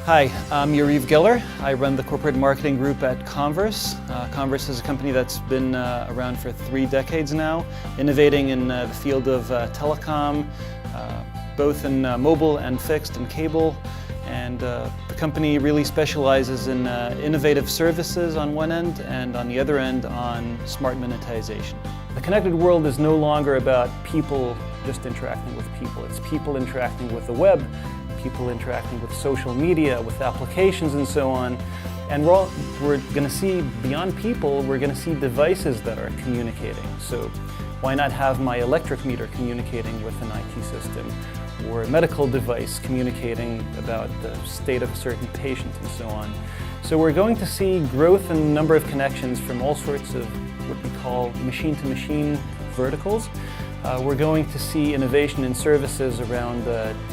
Hi, I'm Yariv. I run the corporate marketing group at Comverse. Comverse is a company that's been around for 3 decades now, innovating in the field of telecom, both in mobile and fixed and cable. And the company really specializes in innovative services on one end, and on the other end on smart monetization. The connected world is no longer about people just interacting with people. It's people interacting with the web, people interacting with social media, with applications and so on. And we're going to see, beyond people, we're going to see devices that are communicating. So why not have my electric meter communicating with an IT system, or a medical device communicating about the state of a certain patient and so on. So we're going to see growth in the number of connections from all sorts of what we call machine-to-machine verticals. We're going to see innovation in services around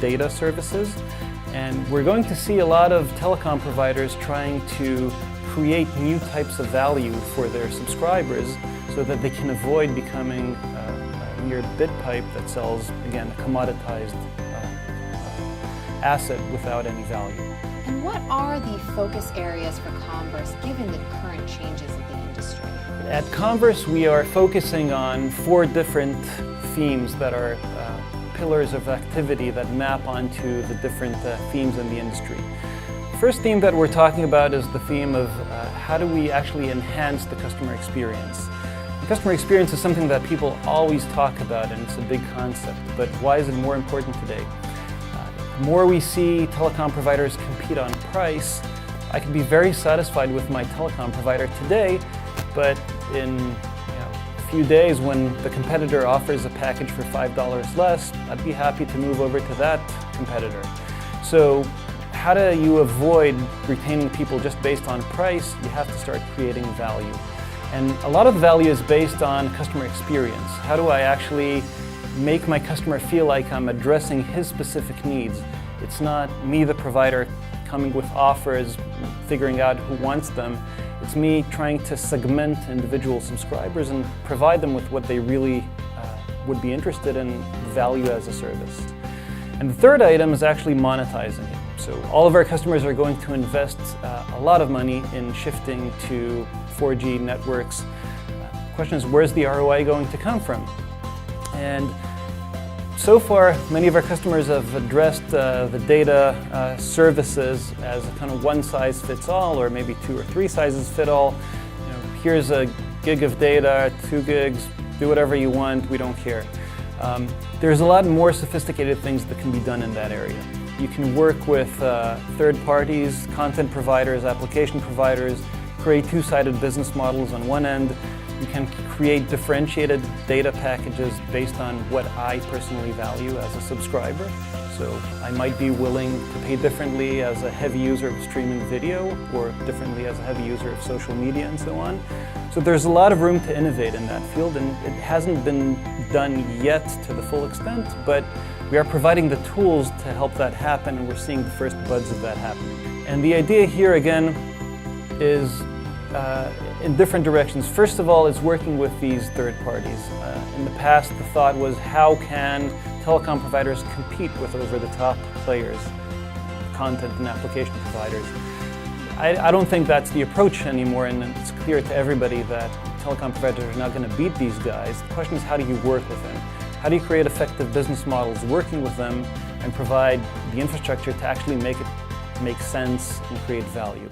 data services, and we're going to see a lot of telecom providers trying to create new types of value for their subscribers so that they can avoid becoming a mere bit pipe that sells, again, a commoditized asset without any value. And what are the focus areas for Comverse given the current changes in the industry? At Comverse, we are focusing on 4 different themes that are pillars of activity that map onto the different themes in the industry. The first theme that we're talking about is the theme of how do we actually enhance the customer experience. The customer experience is something that people always talk about, and it's a big concept, but why is it more important today? The more we see telecom providers compete on price, I can be very satisfied with my telecom provider today, but in a few days when the competitor offers a package for $5 less, I'd be happy to move over to that competitor. So how do you avoid retaining people just based on price? You have to start creating value. And a lot of the value is based on customer experience. How do I actually make my customer feel like I'm addressing his specific needs? It's not me, the provider, coming with offers, figuring out who wants them. It's me trying to segment individual subscribers and provide them with what they really would be interested in, value as a service. And the third item is actually monetizing it. So all of our customers are going to invest a lot of money in shifting to 4G networks. The question is, where's the ROI going to come from? And so far, many of our customers have addressed the data services as a kind of one-size-fits-all, or maybe 2 or 3 sizes fit all. Here's a gig of data, 2 gigs, do whatever you want, we don't care. There's a lot more sophisticated things that can be done in that area. You can work with third parties, content providers, application providers, create 2-sided business models on one end. You can create differentiated data packages based on what I personally value as a subscriber. So I might be willing to pay differently as a heavy user of streaming video, or differently as a heavy user of social media and so on. So there's a lot of room to innovate in that field, and it hasn't been done yet to the full extent, but we are providing the tools to help that happen, and we're seeing the first buds of that happening. And the idea here, again, is in different directions. First of all, it's working with these third parties. In the past, the thought was, how can telecom providers compete with over-the-top players, content and application providers? I don't think that's the approach anymore, and it's clear to everybody that telecom providers are not going to beat these guys. The question is, how do you work with them? How do you create effective business models working with them and provide the infrastructure to actually make it make sense and create value?